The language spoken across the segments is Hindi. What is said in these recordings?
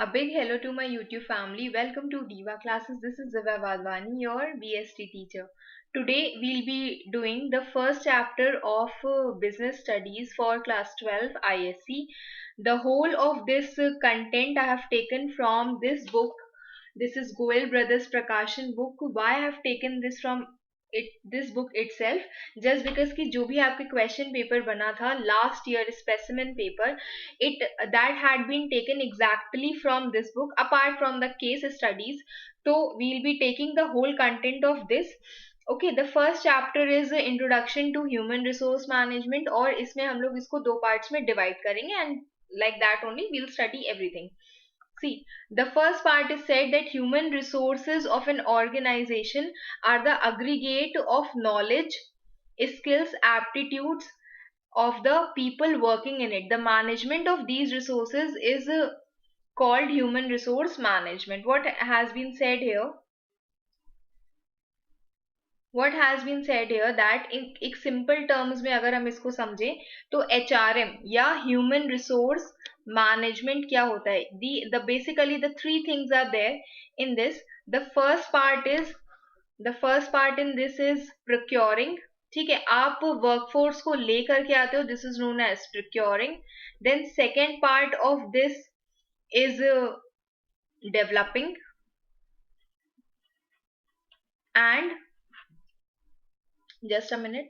A big hello to my YouTube family. Welcome to Diva Classes. This is Ziva Valvani, your BST teacher. Today we'll be doing the first chapter of Business Studies for Class 12 ISC. The whole of this content I have taken from this book. This is Goel Brothers Prakashan book. Why I have taken this from this book itself? Just because कि जो भी आपके question paper बना था last year specimen paper, it that had been taken exactly from this book apart from the case studies. So we'll be taking the whole content of this. Okay, the first chapter is introduction to human resource management, और इसमें हम लोग इसको दो parts में divide करेंगे, and like that only we'll study everything. See, the first part is said that human resources of an organization are the aggregate of knowledge, skills, aptitudes of the people working in it. The management of these resources is called human resource management. What has been said here? What has been said here that in एक simple terms में अगर हम इसको समझें तो HRM या human resource management क्या होता है? The basically the three things are there in this. The first part in this is procuring. ठीक है, आप वर्कफोर्स को लेकर के आते हो, this is known as procuring. Then second part of this is developing, and just a minute.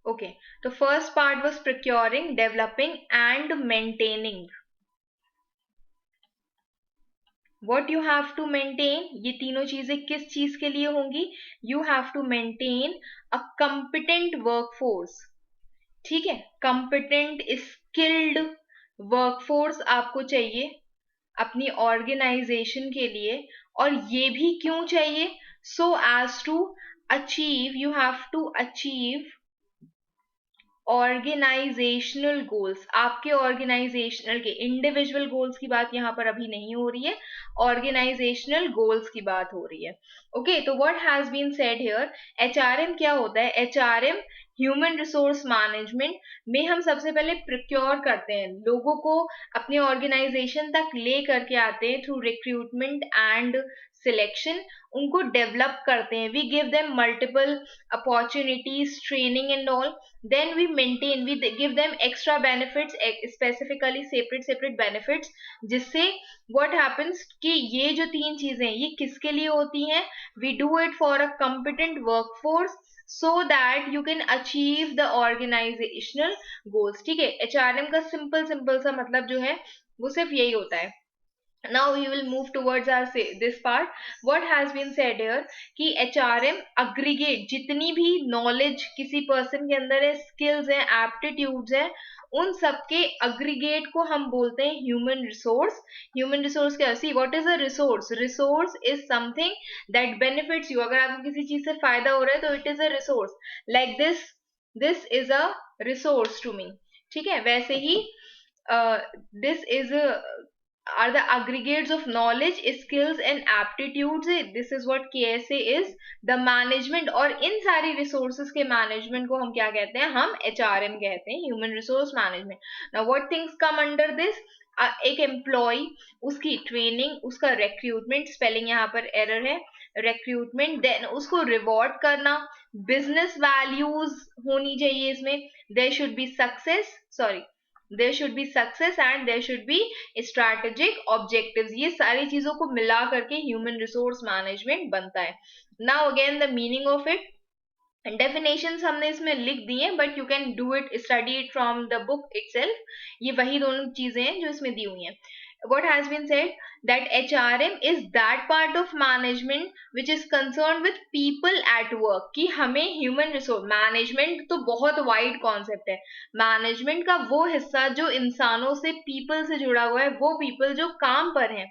Okay, the first part was procuring, developing and maintaining. What you have to maintain, ये तीनों चीजें किस चीज के लिए होंगी? You have to maintain a competent workforce. ठीक है, competent skilled workforce आपको चाहिए अपनी ऑर्गेनाइजेशन के लिए. और ये भी क्यों चाहिए? So as to achieve, you have to achieve organisational goals. आपके ऑर्गेनाइजेशनल के इंडिविजुअल गोल्स की बात यहाँ पर अभी नहीं हो रही है, ऑर्गेनाइजेशनल गोल्स की बात हो रही है. ओके, तो what has been said here, HRM क्या होता है? एचआरएम ह्यूमन रिसोर्स मैनेजमेंट में हम सबसे पहले प्रोक्योर करते हैं, लोगों को अपनी ऑर्गेनाइजेशन तक ले करके आते हैं थ्रू रिक्रूटमेंट एंड सिलेक्शन, उनको डेवलप करते हैं. We give them multiple opportunities, training and all. Then we maintain, we give them extra benefits, specifically separate benefits, जिससे what happens कि ये जो तीन चीजें ये किसके लिए होती हैं? We do it for a competent workforce so that you can achieve the organizational goals. ठीक है, HRM का simple सा मतलब जो है वो सिर्फ यही होता है. Now we will move towards our this part. What has been said here कि HRM aggregate जितनी भी knowledge किसी person के अंदर है, skills है, aptitudes है, उन सबके aggregate को हम बोलते हैं human resource. Human resource क्या? See, what is a resource? Resource is something that benefits you. अगर आपको किसी चीज से फायदा हो रहा है तो it is a resource. Like this is a resource to me. ठीक है, वैसे ही this is a are the aggregates of knowledge, skills and aptitudes. This is what KSA is. The management और इन सारी resources के management को हम क्या कहते हैं? हम HRM कहते हैं, human resource management. Now what things come under this? एक एम्प्लॉय, उसकी ट्रेनिंग, उसका रिक्रूटमेंट, स्पेलिंग यहाँ पर एरर है, रिक्रूटमेंट, देन उसको रिवॉर्ड करना, बिजनेस वैल्यूज होनी चाहिए इसमें, there should be success, sorry there should be success and there should be strategic objectives. ये सारी चीजों को मिला करके human resource management बनता है. Now again the meaning of it, definitions हमने इसमें लिख दी हैं, but you can do it, study it from the book itself. ये वही दोनों चीजें हैं जो इसमें दी हुई हैं. What has been said that HRM is that part of management which is concerned with people at work. कि हमें human resource management तो बहुत wide concept है. Management का वो हिस्सा जो इंसानों से, people से जुड़ा हुआ है, वो people जो काम पर हैं,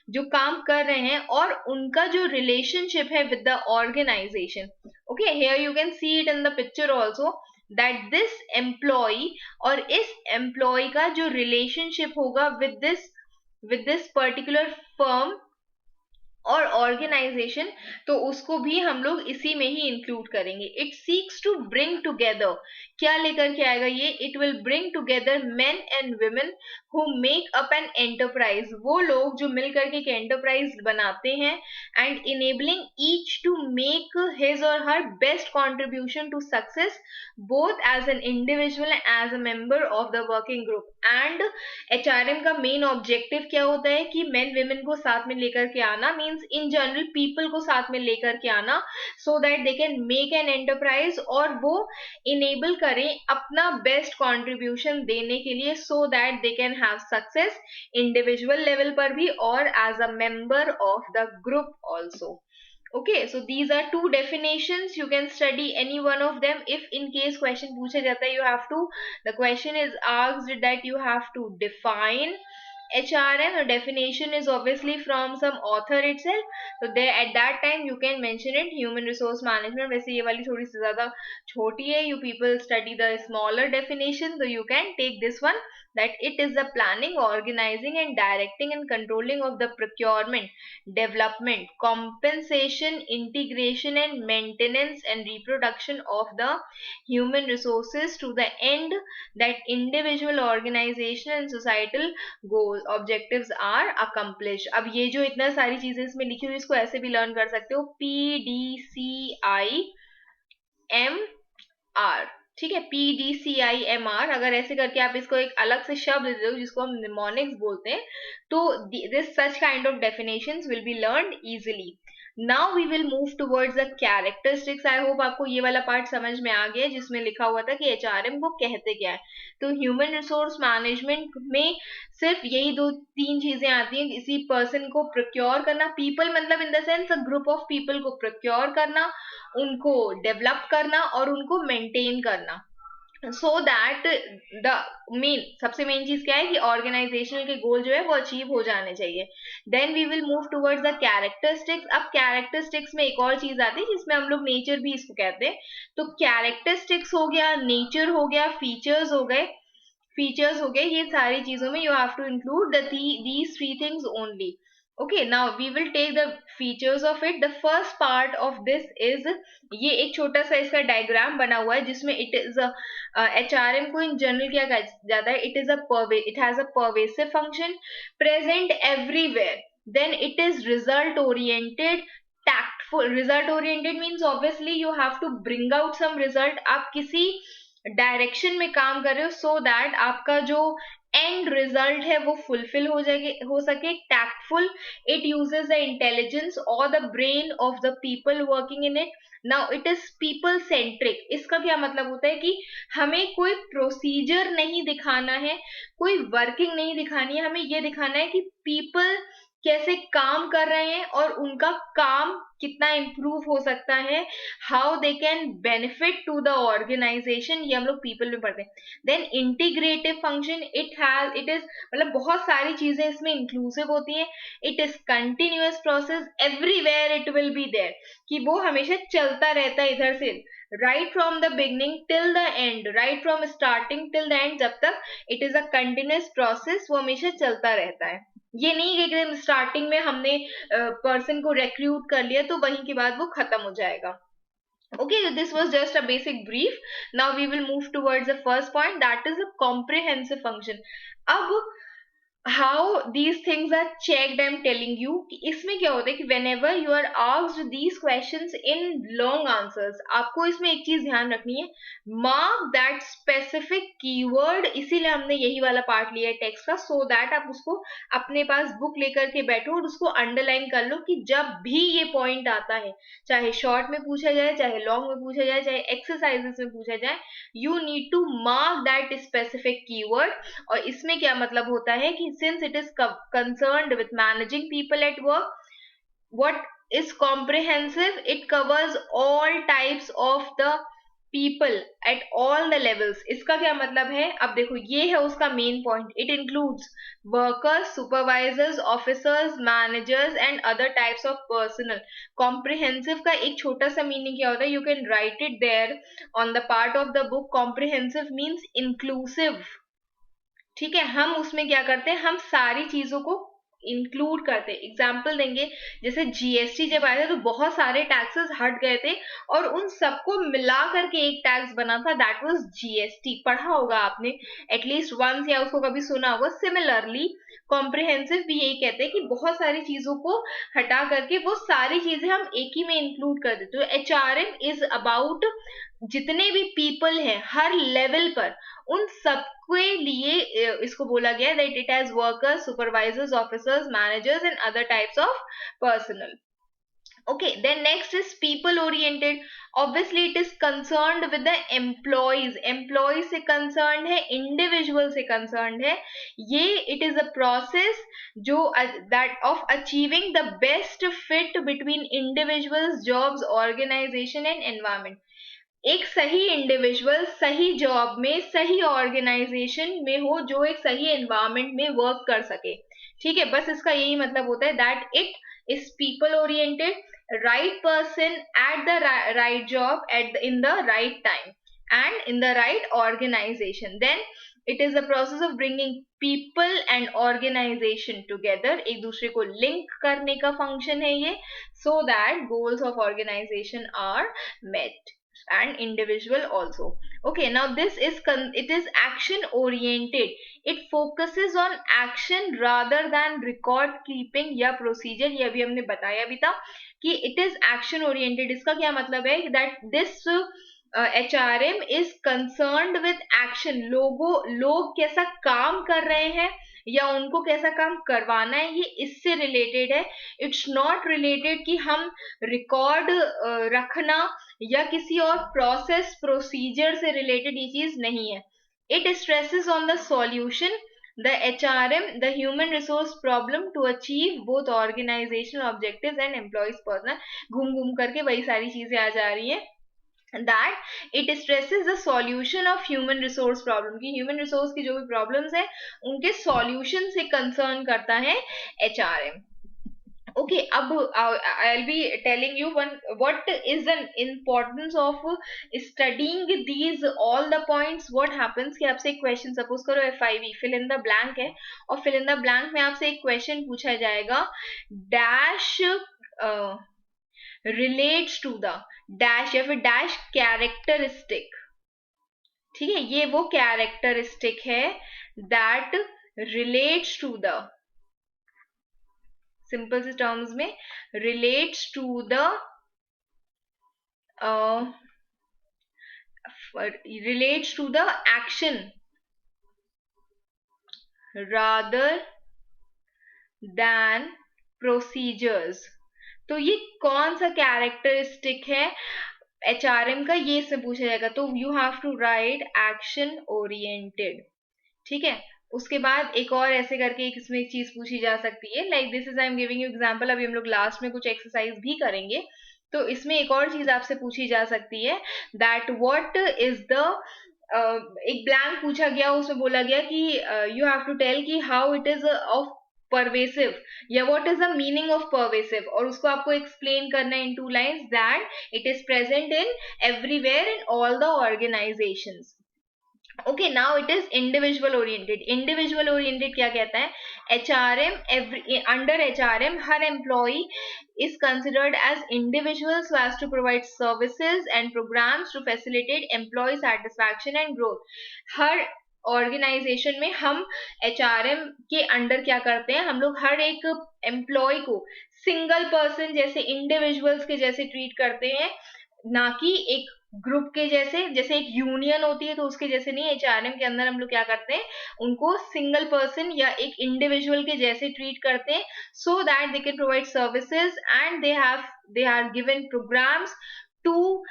जो काम कर रहे हैं, और उनका जो relationship है with the organization. Okay, here you can see it in the picture also that this employee और इस employee का जो relationship होगा with this particular firm और ऑर्गेनाइजेशन, तो उसको भी हम लोग इसी में ही इंक्लूड करेंगे। It seeks to bring together, क्या लेकर के आएगा ये? It will bring together men and women who make up an enterprise, वो लोग जो मिलकर के एक एंटरप्राइज बनाते हैं, and enabling each to make his or her best contribution to success both as an individual and as a member of the working group. And HRM का मेन ऑब्जेक्टिव क्या होता है कि मेन वुमेन को साथ में लेकर के आना, मींस इन जनरल पीपल को साथ में लेकर के आना, सो that they can make an enterprise, और वो इनेबल करें अपना बेस्ट कंट्रीब्यूशन देने के लिए, so that they can have success individual level पर भी और as a member of the group also. Okay, so these are two definitions. You can study any one of them. If in case question पूछा जाता है, you have to, the question is asked that you have to define HRM. The definition is obviously from some author itself. So there at that time you can mention it. Human resource management. वैसे ये वाली थोड़ी सी ज़्यादा छोटी है. You people study the smaller definition, so you can take this one. That it is the planning, organizing, and directing and controlling of the procurement, development, compensation, integration, and maintenance and reproduction of the human resources to the end that individual, organizational and societal goal objectives are accomplished. अब ये जो इतना सारी चीजें इसमें लिखी हुई, इसको ऐसे भी लर्न कर सकते हो, PDCIMR, ठीक है, PDCIMR। अगर ऐसे करके आप इसको एक अलग से शब्द दे दो जिसको हम निमोनिक्स बोलते हैं, तो this such kind of definitions will be learned easily. Now we will move towards the characteristics. I hope आपको ये वाला पार्ट समझ में आ गया जिसमें लिखा हुआ था कि एचआरएम को कहते क्या है। तो ह्यूमन रिसोर्स मैनेजमेंट में सिर्फ यही दो तीन चीजें आती हैं, किसी पर्सन को प्रोक्योर करना, पीपल मतलब in the sense a group of people को प्रोक्योर करना, उनको डेवलप करना और उनको मेंटेन करना, सो दैट द मेन, सबसे मेन चीज क्या है कि ऑर्गेनाइजेशनल के गोल जो है वो अचीव हो जाने चाहिए। Then we will move towards the characteristics. अब कैरेक्टरिस्टिक्स में एक और चीज आती है जिसमें हम लोग नेचर भी इसको कहते हैं। तो कैरेक्टरिस्टिक्स हो गया, नेचर हो गया, फीचर्स हो गए, ये सारी चीजों में you have to include these three things only. Okay, now we will take the features of it. The first part of this is, ये एक छोटा सा इसका डायग्राम बना हुआ है जिसमें इट इज HRM को इन जनरल क्या कहा जाता है, it has a pervasive function, present everywhere, then it is result oriented, tactful. Result oriented means obviously you have to bring out some result, आप किसी डायरेक्शन में काम कर रहे हो सो दैट आपका जो एंड रिजल्ट है वो फुलफिल हो सके। Tactful, it uses the intelligence और the brain of the people working in it. Now it is people centric. इसका क्या मतलब होता है कि हमें कोई प्रोसीजर नहीं दिखाना है, कोई वर्किंग नहीं दिखानी है, हमें ये दिखाना है कि पीपल कैसे काम कर रहे हैं और उनका काम कितना इम्प्रूव हो सकता है, how they can benefit to the organisation, ये हम लोग पीपल में पढ़ते हैं। Then integrative function, it is मतलब बहुत सारी चीजें इसमें इंक्लूसिव होती हैं। It is continuous process, everywhere it will be there, कि वो हमेशा चलता रहता है इधर से, right from the beginning till the end, right from starting till the end, जब तक it is a continuous process, वो हमेशा चलता रहता है। ये नहीं कि एकदम स्टार्टिंग में हमने पर्सन को रिक्रूट कर लिया तो वहीं के बाद वो खत्म हो जाएगा। Okay, so this was just a basic brief. Now we will move towards the first point, that is a comprehensive function. अब how these things are checked, I'm telling you कि इसमें क्या होता है कि whenever you are asked these questions in long answers, आपको इसमें एक चीज ध्यान रखनी है, mark that specific keyword। इसीलिए हमने यही वाला पार्ट लिया है टेक्स्ट का, so that आप उसको अपने पास बुक लेकर के बैठो और उसको अंडरलाइन कर लो कि जब भी ये पॉइंट आता है, चाहे शॉर्ट में पूछा जाए, चाहे लॉन्ग में पूछा जाए, चाहे एक्सरसाइजेस में पूछा जाए, you need to mark that specific keyword. और इसमें क्या मतलब होता है कि since it is concerned with managing people at work, what is comprehensive, it covers all types of the people at all the levels। इसका क्या मतलब है, अब देखो ये है उसका main point, it includes workers, supervisors, officers, managers and other types of personnel. Comprehensive का एक छोटा सा मीनिंग क्या होता है, you can write it there on the part of the book. Comprehensive means inclusive, ठीक है, हम उसमें क्या करते हैं, हम सारी चीजों को इंक्लूड करते हैं। एग्जाम्पल देंगे, जैसे जीएसटी जब आया था तो बहुत सारे टैक्सेस हट गए थे और उन सबको मिला करके एक टैक्स बना था, दैट वाज जीएसटी। पढ़ा होगा आपने एटलीस्ट वंस, या उसको कभी सुना होगा। सिमिलरली कॉम्प्रिहेंसिव भी यही कहते हैं कि बहुत सारी चीजों को हटा करके वो सारी चीजें हम एक ही में इंक्लूड कर देते। तो एचआरएम इज अबाउट जितने भी पीपल हैं हर लेवल पर, उन सबके लिए इसको बोला गया that it has workers, supervisors, officers, managers and other types of personal. Okay, then next is people oriented. Obviously it is concerned with the employees. Employees से concerned है, individual से concerned है। ये it is a process जो that of achieving the best fit between individuals, jobs, organization and environment. एक सही इंडिविजुअल सही जॉब में, सही ऑर्गेनाइजेशन में हो, जो एक सही एनवायरमेंट में वर्क कर सके। ठीक है, बस इसका यही मतलब होता है that it is people oriented, right person at the right job in the right time and in the right organization. Then it is the process of bringing people and organization together, एक दूसरे को link करने का function है ये, so that goals of organization are met and individual also. Okay, now this is it is action oriented. It focuses on action rather than record keeping या procedure. ये अभी हमने बताया भी था कि it is action oriented. इसका क्या मतलब है that this HRM is concerned with action. लोग कैसा काम कर रहे हैं या उनको कैसा काम करवाना है, ये इससे रिलेटेड है। इट्स नॉट रिलेटेड कि हम रिकॉर्ड रखना या किसी और प्रोसेस प्रोसीजर से रिलेटेड ये चीज नहीं है। It stresses on the solution, the HRM, the human resource problem to achieve both organizational objectives and employees personal। घूम घूम करके वही सारी चीजें आ जा रही हैं। that it stresses the solution of human resource problem, की human resource की जो भी problems है उनके solution से concern करता है HRM। Okay, अब I'll be telling you what is the importance of studying these all the points. What happens कि आपसे एक question suppose करो FIV fill in the blank है, और fill in the blank में आपसे एक question पूछा जाएगा, dash relates to the dash या फिर dash characteristic। ठीक है, ये वो characteristic है that relates to the, simple से टर्म्स में, relates to the relates to the action rather than procedures. तो ये कौन सा कैरेक्टरिस्टिक है एचआरएम का, ये इससे पूछा जाएगा। तो you have to write action oriented. ठीक है, उसके बाद एक और ऐसे करके इसमें एक चीज पूछी जा सकती है, like this is I am giving you example. अभी हम लोग लास्ट में कुछ एक्सरसाइज भी करेंगे, तो इसमें एक और चीज आपसे पूछी जा सकती है दैट व्हाट इज द, एक ब्लैंक पूछा गया, उसमें बोला गया कि यू हैव टू टेल कि how it is of pervasive या what is the meaning of pervasive, और उसको आपको एक्सप्लेन करना है in 2 lines that it is present in everywhere in all the organisations. Okay, now it is individual oriented. Individual oriented क्या कहता है, HRM under HRM her employee is considered as individual so as to provide services and programs to facilitate employee satisfaction and growth। हर ऑर्गेनाइजेशन में हम HRM के अंडर क्या करते हैं, हम लोग हर एक एम्प्लॉय को सिंगल पर्सन जैसे, इंडिविजुअल्स के जैसे ट्रीट करते हैं, ना कि एक ग्रुप के जैसे। जैसे एक यूनियन होती है तो उसके जैसे नहीं, एचआरएम के अंदर हम लोग क्या करते हैं, उनको सिंगल पर्सन या एक इंडिविजुअल के जैसे ट्रीट करते हैं, so that they can provide services and they are given programmes to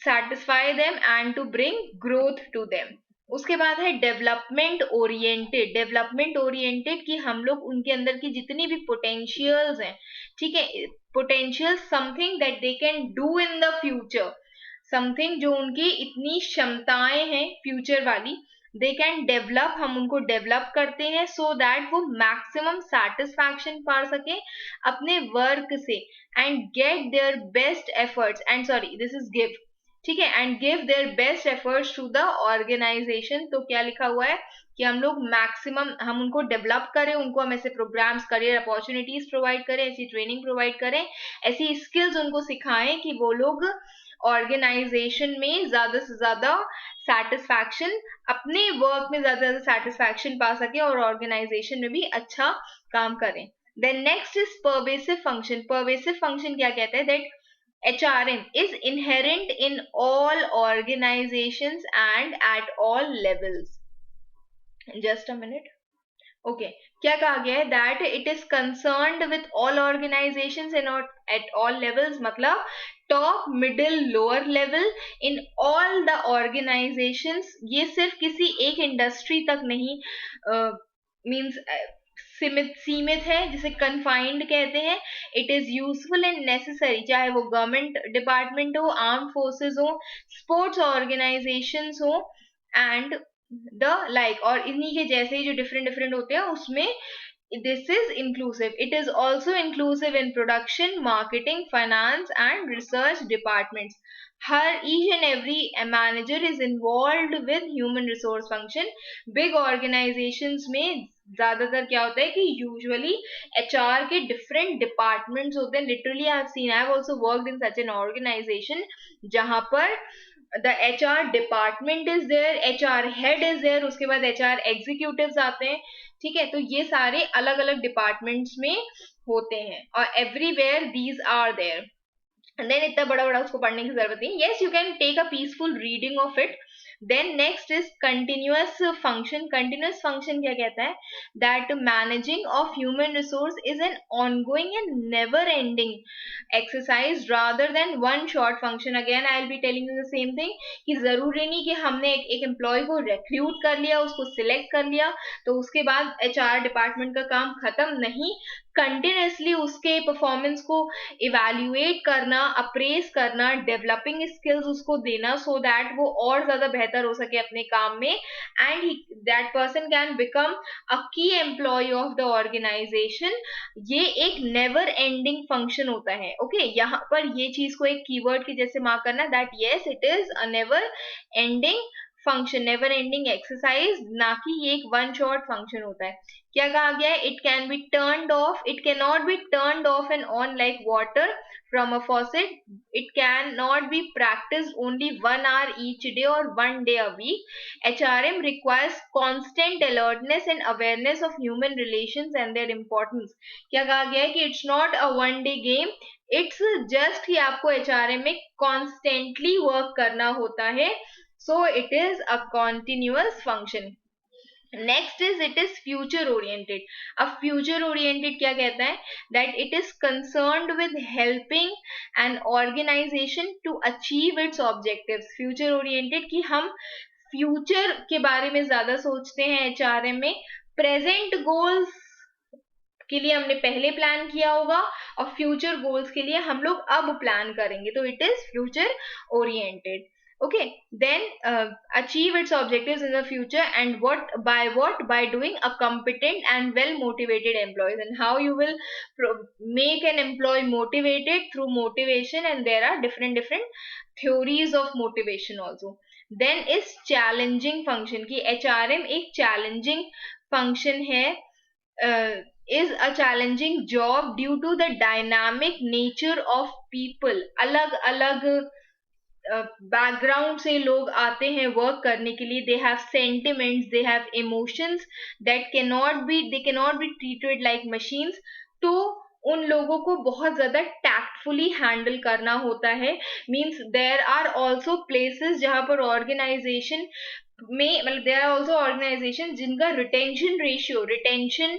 satisfy them and to bring growth to them। उसके बाद है डेवलपमेंट ओरिएंटेड। डेवलपमेंट ओरिएंटेड कि हम लोग उनके अंदर की जितनी भी पोटेंशियल्स हैं, ठीक है, potential something that they can do in the future, something जो उनकी इतनी क्षमताएं हैं फ्यूचर वाली, दे कैन डेवलप, हम उनको डेवलप करते हैं सो दैट वो मैक्सिमम सेटिस्फैक्शन पा सके अपने वर्क से and get their best efforts and sorry this is give ठीक है, and give their best efforts to the organisation. तो क्या लिखा हुआ है कि हम लोग मैक्सिमम हम उनको डेवलप करें, उनको हम ऐसे प्रोग्राम्स, करियर अपॉर्चुनिटीज प्रोवाइड करें, ऐसी ट्रेनिंग प्रोवाइड करें, ऐसी स्किल्स उनको सिखाएं कि वो लोग ऑर्गेनाइजेशन में ज्यादा से ज्यादा सेटिस्फैक्शन, अपने वर्क में ज्यादा से ज्यादा सेटिस्फैक्शन पा सके और ऑर्गेनाइजेशन में भी अच्छा काम करें। Then next is pervasive function. Pervasive function क्या कहता है? That HRM is inherent in all organizations and at all levels. Just a minute. Okay. क्या कहा गया है? That it is concerned with all organizations and at all levels, मतलब top, middle, lower level in all the organizations. ये सिर्फ किसी एक इंडस्ट्री तक नहीं मीन्स सीमित है, जिसे कन्फाइंड कहते हैं। It is useful and necessary, चाहे वो गवर्नमेंट डिपार्टमेंट हो, आर्म फोर्सेस हो, स्पोर्ट्स ऑर्गेनाइजेशंस हो एंड द लाइक, और इन्हीं के जैसे ही जो डिफरेंट डिफरेंट होते हैं उसमें this is inclusive. It is also inclusive in production, marketing, finance and research departments. Her each and every manager is involved with human resource function. Big organizations में ज्यादातर क्या होता है कि usually HR के different departments होते हैं. Literally I have seen, I have also worked in such an organization जहाँ पर the HR department is there, HR head is there, उसके बाद HR executives आते हैं. ठीक है, तो ये सारे अलग अलग डिपार्टमेंट्स में होते हैं और everywhere these are there. Then इतना बड़ा बड़ा उसको पढ़ने की जरूरत नहीं। Yes, you can take a peaceful reading of it. Then next is continuous function. Continuous function क्या कहता है? That managing of human resource is an ongoing and never ending exercise rather than one short function. Again I will be telling you the same thing कि जरूरी नहीं कि हमने एक एम्प्लॉय को रिक्रूट कर लिया, उसको सिलेक्ट कर लिया तो उसके बाद HR डिपार्टमेंट का काम खत्म। नहीं, कंटिन्यूसली उसके परफॉर्मेंस को इवैल्यूएट करना, अप्रेस करना, डेवलपिंग स्किल्स उसको देना सो दैट वो और ज्यादा बेहतर हो सके अपने काम में and that person can become a की एम्प्लॉय ऑफ द ऑर्गेनाइजेशन। ये एक नेवर एंडिंग फंक्शन होता है। ओके, यहाँ पर ये चीज को एक कीवर्ड के जैसे मार्क करना, that yes it is a never ending function, never ending exercise, ना कि ये एक वन शॉट फंक्शन होता है। क्या कहा गया है? It can be turned of, it can not be turned of and on like water from a faucet. It cannot be practiced only 1 hour each day or 1 day a week. HRM requires constant alertness and awareness of human relations and their importance. क्या कहा गया है कि it's not a one day game. It's just कि आपको HRM में constantly work करना होता है. So it is a continuous function. Next is it is future oriented. अब फ्यूचर ओरिएंटेड क्या कहता है? That it is concerned with helping an organisation to achieve its objectives. Future oriented कि हम फ्यूचर के बारे में ज्यादा सोचते हैं HRM में। प्रेजेंट गोल्स के लिए हमने पहले प्लान किया होगा और फ्यूचर गोल्स के लिए हम लोग अब प्लान करेंगे, तो it is future oriented. Okay, then achieve its objectives in the future, and by doing a competent and well motivated employees. And how you will make an employee motivated? Through motivation, and there are different theories of motivation also. Then is challenging function कि HRM एक challenging function है, is a challenging job due to the dynamic nature of people. अलग अलग बैकग्राउंड से लोग आते हैं वर्क करने के लिए। They have sentiments, they have emotions that they cannot be treated like machines. तो उन लोगों को बहुत ज्यादा टैक्टफुली हैंडल करना होता है। Means there are also places जहां पर ऑर्गेनाइजेशन में, मतलब देयर आर ऑल्सो ऑर्गेनाइजेशन जिनका रिटेंशन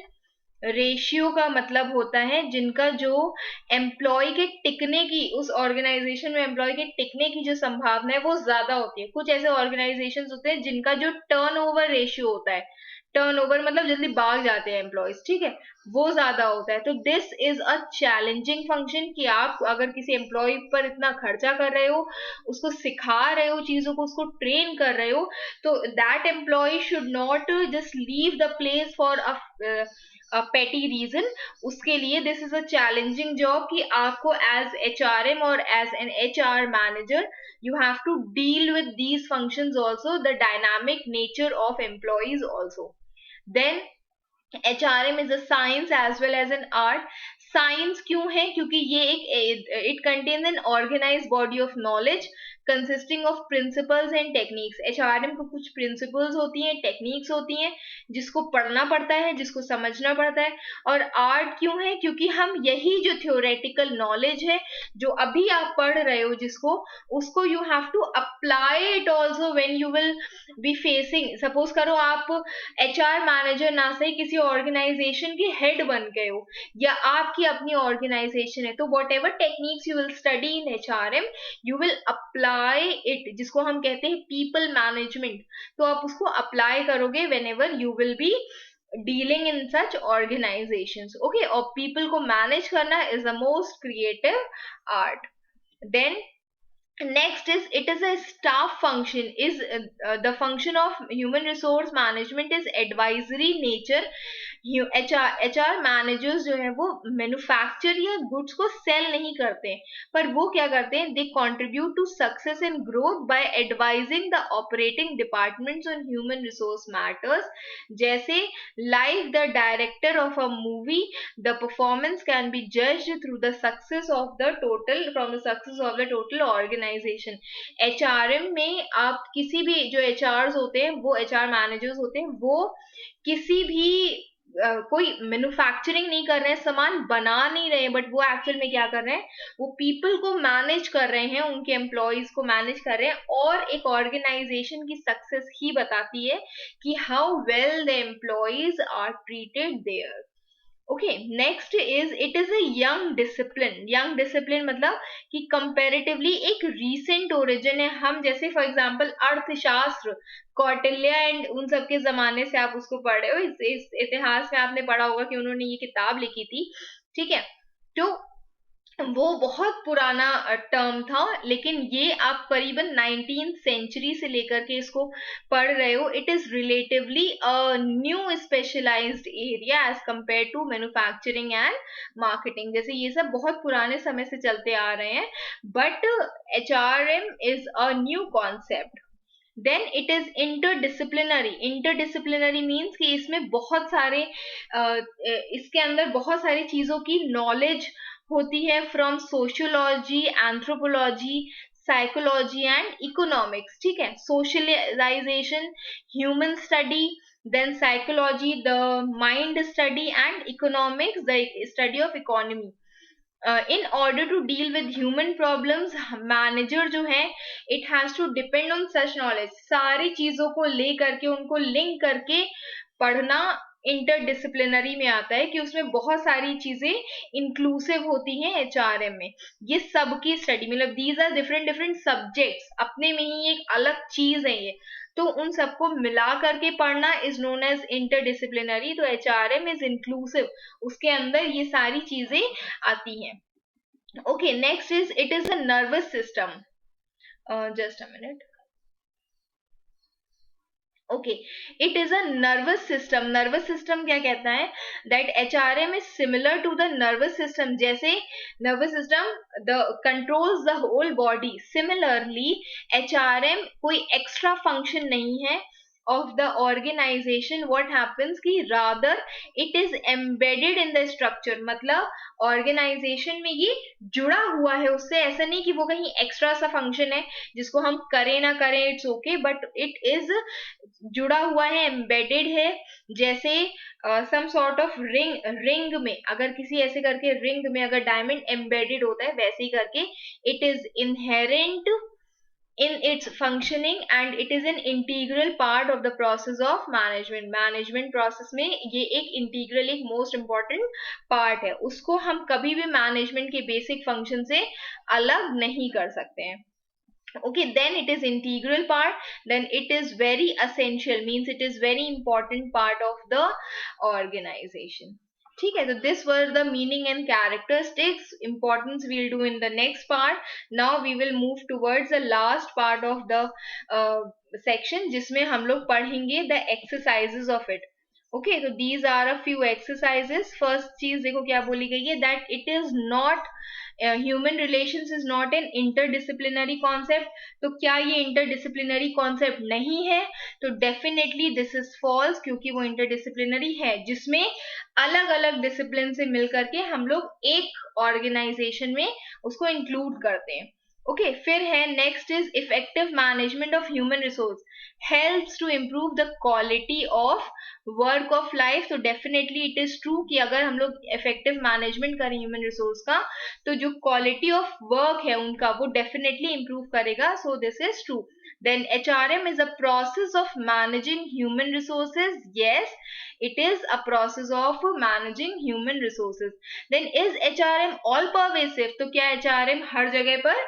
रेशियो का मतलब होता है जिनका जो एम्प्लॉय के टिकने की, उस ऑर्गेनाइजेशन में एम्प्लॉय के टिकने की जो संभावना है वो ज्यादा होती है। कुछ ऐसे ऑर्गेनाइजेशन होते हैं जिनका जो टर्नओवर रेशियो होता है, टर्नओवर मतलब जल्दी भाग जाते हैं एम्प्लॉयज, ठीक है, वो ज्यादा होता है। तो this is a challenging function कि आप अगर किसी एम्प्लॉय पर इतना खर्चा कर रहे हो, उसको सिखा रहे हो चीजों को, उसको ट्रेन कर रहे हो, तो that employee should not just leave the place for petty reason, उसके लिए this is a challenging job कि आपको एज HRM और as an HR manager you have to deal with these functions also, the dynamic nature of employees also. Then HRM is a science as well as an art. Science क्यों है? क्योंकि ये एक it contains an organise body of knowledge consisting of principles and techniques. HRM को कुछ प्रिंसिपल्स होती हैं, टेक्निक्स होती हैं जिसको पढ़ना पड़ता है, जिसको समझना पड़ता है। और आर्ट क्यों है? क्योंकि हम यही जो थ्योरेटिकल नॉलेज है जो अभी आप पढ़ रहे हो जिसको, उसको you have to apply it also when you will be facing. Suppose करो आप HR मैनेजर ना सही किसी ऑर्गेनाइजेशन के हेड बन गए हो या आपकी अपनी ऑर्गेनाइजेशन है, तो what ever techniques you will study in HRM you will apply it, जिसको हम कहते हैं पीपल मैनेजमेंट। तो आप उसको अप्लाई करोगे whenever you will be dealing in such organisations. Okay, और पीपल को मैनेज करना is the most creative art. Then next is it is a staff function, is the function of human resource management is advisory nature। HR managers जो है वो मैन्युफैक्चर या गुड्स को सेल नहीं करते हैं, पर वो क्या करते हैं, they contribute to success and growth by advising the operating departments on human resource matters. जैसे like the director of a movie, the performance can be judged through the success of the total, from the success of the total organisation. HRM में आप किसी भी जो HRs होते हैं, वो HR मैनेजर्स होते हैं, वो किसी भी कोई मैन्युफैक्चरिंग नहीं कर रहे हैं, सामान बना नहीं रहे हैं, बट वो एक्चुअल में क्या कर रहे हैं, वो पीपल को मैनेज कर रहे हैं, उनके एम्प्लॉयज को मैनेज कर रहे हैं। और एक ऑर्गेनाइजेशन की सक्सेस ही बताती है कि how well the employees are treated there. Okay, next is it is a young discipline. Young discipline मतलब कि कंपैरेटिवली एक रीसेंट ओरिजिन है। हम जैसे फॉर एग्जांपल अर्थशास्त्र, कौटिल्य एंड उन सब के जमाने से आप उसको पढ़ रहे हो, इस इतिहास में आपने पढ़ा होगा कि उन्होंने ये किताब लिखी थी, ठीक है। तो वो बहुत पुराना टर्म था, लेकिन ये आप करीबन 19th सेंचुरी से लेकर के इसको पढ़ रहे हो। It is relatively a new specialised area as compare to manufacturing and marketing. जैसे ये सब बहुत पुराने समय से चलते आ रहे हैं, but HRM is a new concept. Then it is interdisciplinary. Interdisciplinary means कि इसमें बहुत सारे इसके अंदर बहुत सारी चीजों की नॉलेज होती है, from sociology, anthropology, psychology and economics, ठीक है। Socialisation, human study, then psychology the mind study and economics the study of economy. in order to deal with human problems, manager जो है it has to depend on such knowledge। सारी चीजों को ले करके उनको लिंक करके पढ़ना इंटरडिसिप्लिनरी में आता है, कि उसमें बहुत सारी चीजें इंक्लूसिव होती हैं HRM में। ये सबकी स्टडी मतलब these are different different subjects, अपने में ही एक अलग चीज है ये, तो उन सबको मिला करके पढ़ना इज नोन एज इंटरडिसिप्लिनरी। तो HRM इज इंक्लूसिव, उसके अंदर ये सारी चीजें आती हैं। Okay, next is it is a nervous system. Just a minute. Okay, it is a nervous system. Nervous system क्या कहता है, that HRM is similar to the nervous system. जैसे nervous system the controls the whole body, similarly HRM कोई एक्स्ट्रा फंक्शन नहीं है of the organization। what happens कि rather it is embedded in the structure, मतलब organization में ये जुड़ा हुआ है उससे। ऐसा नहीं कि वो कहीं एक्स्ट्रा सा फंक्शन है जिसको हम करें ना करें, it's okay, but it is जुड़ा हुआ है, एम्बेडेड है। जैसे सम सॉर्ट ऑफ रिंग में अगर किसी ऐसे करके रिंग में अगर डायमंड एम्बेडेड होता है, वैसे ही करके it is inherent in its functioning and it is an integral part of the process of management process में ये एक integral, एक most important part है, उसको हम कभी भी management के basic function से अलग नहीं कर सकते हैं। okay, then it is integral part, then it is very essential, means it is very important part of the organization। ठीक है, तो this were the meaning and characteristics. Importance we'll do in the next part. Now we will move towards the last part of the section, जिसमें हम लोग पढ़ेंगे the exercises of it. Okay, तो these are a few exercises. First चीज देखो क्या बोली गई है, that it is not, human relations is not an interdisciplinary concept. तो क्या ये इंटरडिसिप्लिनरी कॉन्सेप्ट नहीं है? तो डेफिनेटली दिस इज फॉल्स, क्योंकि वो इंटरडिसिप्लिनरी है, जिसमें अलग अलग डिसिप्लिन से मिल करके हम लोग एक ऑर्गेनाइजेशन में उसको इंक्लूड करते हैं. ओके, फिर है next is effective management of human resource helps to improve the quality of work of life. तो डेफिनेटली इट इज ट्रू कि अगर हम लोग इफेक्टिव मैनेजमेंट करें ह्यूमन रिसोर्स का, तो जो क्वालिटी ऑफ वर्क है उनका, वो डेफिनेटली इंप्रूव करेगा. So this is true. Then HRM is a process of managing human resources. Yes, it is a process of managing human resources. Then is HRM all pervasive? तो क्या HRM हर जगह पर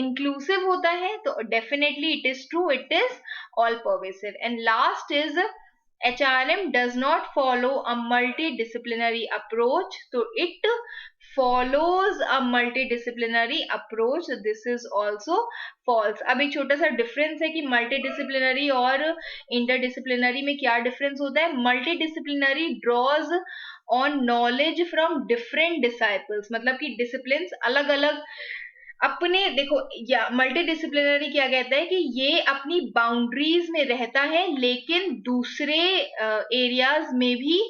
inclusive होता है? तो definitely it is true, it is all pervasive. And last is HRM does not follow a multidisciplinary approach. So it follows a multidisciplinary approach. So this is also false. अब एक छोटा सा डिफरेंस है कि मल्टीडिसिप्लिनरी और इंटरडिसिप्लिनरी में क्या डिफरेंस होता है. Multidisciplinary draws on knowledge from different disciples, मतलब कि डिसिप्लिन अलग अलग अपने, देखो या मल्टीडिसिप्लिनरी क्या कहता है कि ये अपनी बाउंड्रीज में रहता है, लेकिन दूसरे एरियाज में भी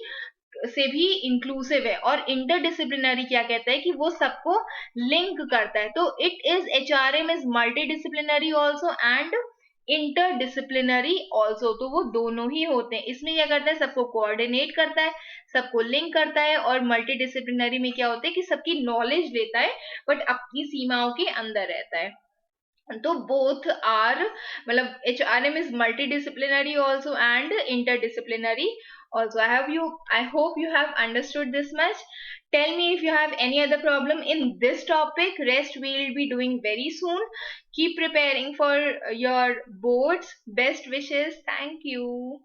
से भी इंक्लूसिव है. और इंटरडिसिप्लिनरी क्या कहता है कि वो सबको लिंक करता है. तो it is HRM is multidisciplinary also and interdisciplinary also. तो वो दोनों ही होते हैं. इसमें क्या करता है, सबको कोऑर्डिनेट करता है, सबको लिंक करता है. और मल्टीडिसिप्लिनरी में क्या होता है कि सबकी नॉलेज लेता है, बट अपनी सीमाओं के अंदर रहता है. तो both are, मतलब HRM is multidisciplinary also and interdisciplinary also. I hope you have understood this much. Tell me if you have any other problem in this topic. Rest we will be doing very soon. Keep preparing for your boards. Best wishes. Thank you.